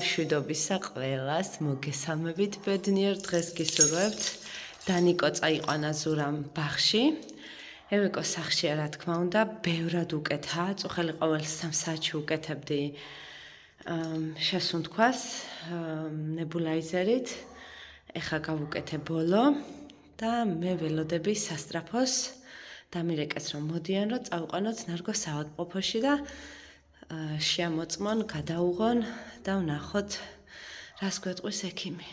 მშვიდობისა ყველას, მოგესალმებით ბედნიერ დღეს გისურვებთ. დანიკო წაიყვანა ზურამ ბაღში. ევეკო სახლშია, რა თქმა უნდა, ბევრად უკეთა. წუხელი ყოველ 3 საათში უკეთებდი შესუნთქვას ნებულაიზერით. ეხლა გავუკეთე ბოლო და მე ველოდები სასტრაფოს დამირეკეს რომ მოდიან რომ წავყვანოთ ნარგო საავადმყოფოში და შეამოწმონ, გადაუღონ და ვნახოთ რას გვეტყვის ექიმი.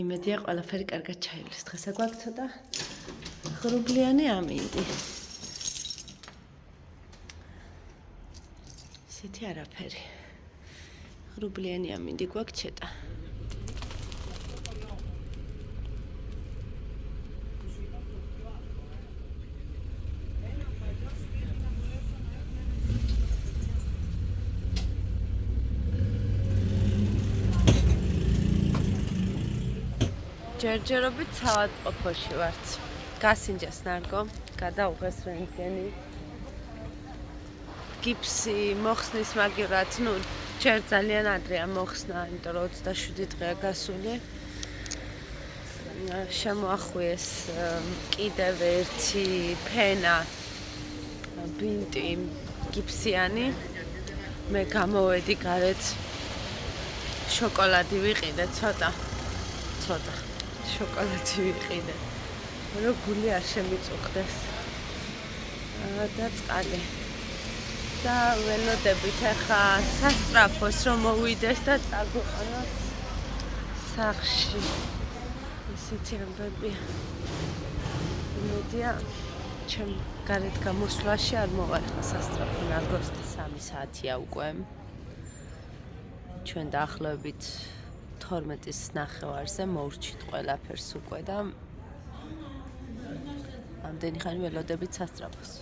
იმედია ყველაფერი კარგად ჩაივლის. დღესა გვაქვს ცოტა ღრუბლიანი ამინდი. ისეთი არაფერი. ღრუბლიანი ამინდი გვაქვს ცოტა. ჯერჯერობით საავადმყოფოში ვართ. გასინჯეს ნარგო, გადაუღეს რენტგენი. გიფსი მოხსნის მაგივრად, ჯერ ძალიან ადრეა მოხსნა, იმიტომ რომ 27 დღეა გასული. შემოახვიეს კიდევ ერთი ფენა, ბინტი, გიფსიანი. მე გამოვედი გარეთ, შოკოლადი ვიყიდე ცოტა. შოკოლადი ვიყიდე, რომ გული არ შემიწუხდეს და წყალი. და ველოდებით ახლა სასტრაფოს რომ მოვიდეს და წაგვიყვანოს სახლში. ისეთი ამბებია. იმედია ჩემ გარეთ გამოსვლაში არ მოვა ახლა სასტრაფო. ნარგოს 3 საათია უკვე. ჩვენ დაახლოებით 12-ის ნახევარზე მოვრჩით ყველაფერს უკვე და ამდენი ხანი ველოდებით სასტრაფოს.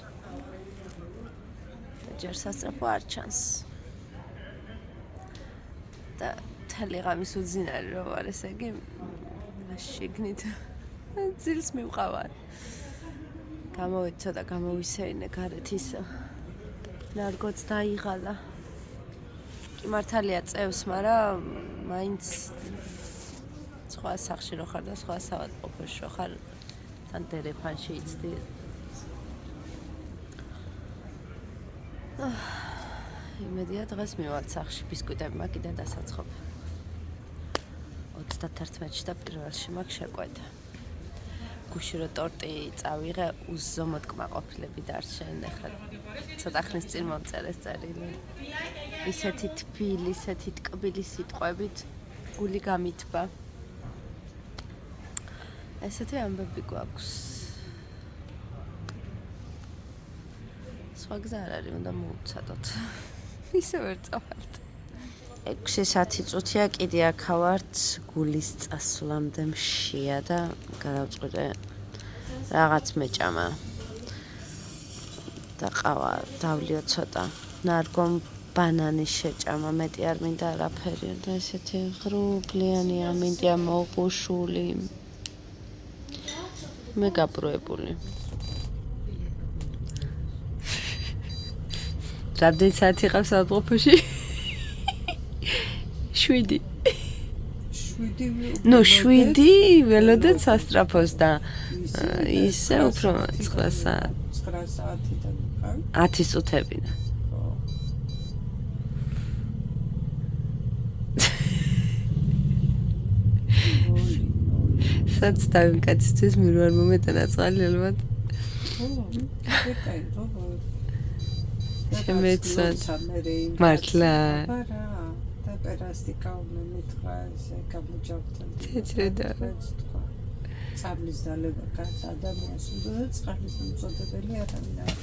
ჯერ სასტრაფო არ ჩანს. და თელი ღამის უძინარი რომ ვარ, ესე იგი შიგნით ძილს მივყავარ. გამოვედი ცოტა გამოვისეირნე გარეთ ისო. ნარგოც დაიღალა. კი მართალია წევს, მაგრამ მაინც სხვა სახლში რო ხარ და სხვა საავადმყოფოში რო ხარ, თან დერეფანში იცდი. იმედია დღეს მივალთ სახლში, ბისკვიტები მაქვს კიდე დასაცხობ. 31-ში და 1-ში მაქვს შეკვეთა. გუში რო ტორტი წავიღე, უზომოდ კმაყოფილები დარჩენ. ეხლა ცოტა ხნის წინ მომწერეს წერილი. ისეთი თბილი, ისეთი ტკბილი სიტყვებით გული გამითბა. ესეთი ამბები გვაქვს. სხვა გზა არ არის, უნდა მოვუცადოთ. ისე ვერ წავალთ. 6 საათი წუთია კიდე აქ ვართ, გულის წასვლამდე მშია და გადავწყვიტე რაღაც მეჭამა. და ყავა დავლიო ცოტა. ნარგომ ბანანის შეჭამა, მეტი არ მინდა არაფერი და ესეთი ღრუბლიანი ამინდია მოღუშული. მე გაბრუებული. რამდენი საათი ყავს საავადმყოფოში? 7. 7 ველოდეთ სასტრაფოს და ისე უფრო 9 საათი. 9 საათიდან 10 წუთებინა. სადაც დავიმკაცისთვის მიგვარ მომეტანა წყალი ალბათ. შემეცად. მართლა. და პერასტიკა მომიტყვა ესე გამოჯავთან. ცეცრედა. წაბლის დალება კაც ადამიანს უნდა და წყლის მოწოდებელი არავინ არ.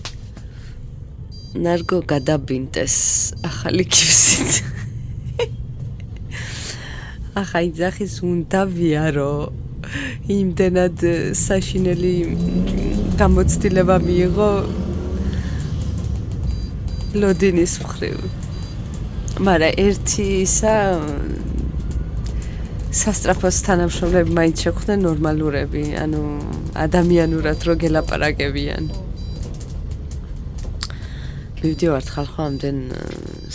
ნარგო გადაბინდეს ახალი გიფსით. ახლა იძახის უნდა ვიარო. იმდენად საშინელი გამოცდილება მიიღო ლოდინის მხრივ. მაგრამ ერთი ისა სასტრაფოს თანამშრომლები მაინც შეხვდნენ ნორმალურები, ანუ ადამიანურად რო გელაპარაკებიან. მივდივართ ხალხო ამდენ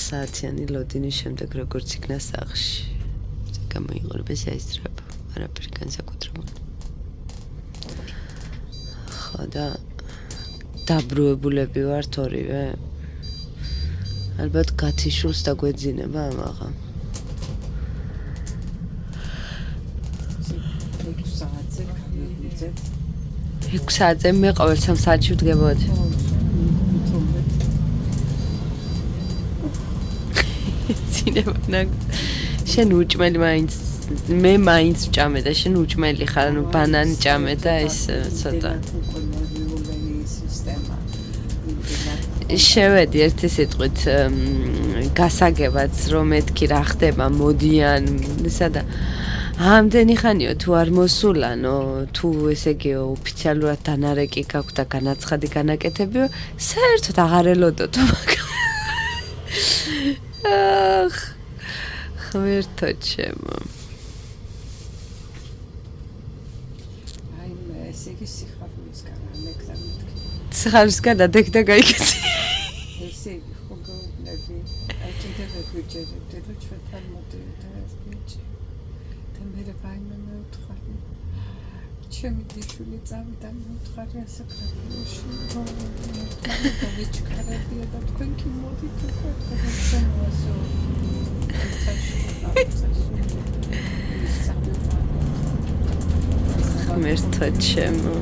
საათიანი ლოდინის შემდეგ როგორც იქნა სახლში. გამოიყურება საისტრაფო, არაფერი განსაკუთრებული. ხო და დაბრუებულები ვართ ორივე. ალბათ გათიშულს დაგვეძინება ამაღამ. 6 საათზე გამივიძეთ. 6 საათზე მე ყოველ 3 საათში ვდგებოდი. შენ უჭმელი მაინც მე მაინც ვჭამე და შენ უჭმელი ხარ, ანუ ბანანი ჭამე და ეს ცოტა შევედი ერთი სიტყვით გასაგებაც რომ მეთქი რა ხდება მოდიან ისა და ამდენი ხანიო თუ არ მოსულანო თუ ესე იგი ოფიციალურად დანარეკი გაქვს და განაცხადი განაკეთებიო საერთოდ აღარ ელოდოთ მაგრამ ღმერთო ჩემო აი მე ესე იგი სიხარულისგან ამეკდა მეთქი სიხარულისგან ადექდა გაიქეცი ესე იგი ხო გეუბნები აი კიდევ ვიჯერებდი რომ ჩვენთან მოდიოდა ეს ბიჭი და მე რაიმე მეუთხარი ჩემი დიშვილი წავიდა მეუთხარი ასაკრებულოში და ვიჩქარებია და თქვენ კი მოდით უკვე შემოასო ღმერთო ჩემო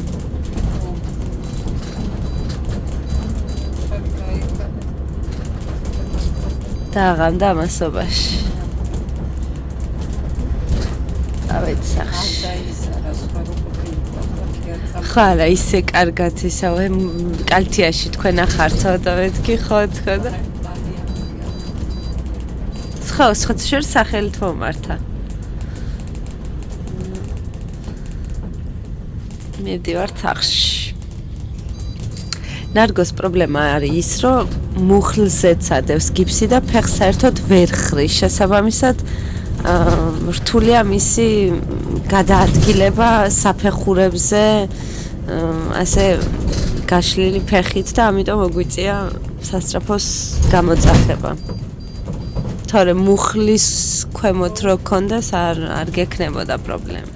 და აღამდა ამასობაში დავეც სახში ხო არა ისე კარგად ისავე კალთიაში თქვენ ახარცო და მეთქი ხო და ხო შორს სახელით მომართა მივდივართ სახში ნარგოს პრობლემა არის ის რომ მუხლს ეცადებს გიფსი და ფეხს საერთოდ ვერ ხრის შესაბამისად რთულია მისი გადაადგილება საფეხურებზე ასე გაშლილი ფეხით და ამიტომ მოგვიწია სასწრაფოს გამოძახება თორე მუხლის ქვემოთ რო გქონდეს არ გექნებოდა პრობლემა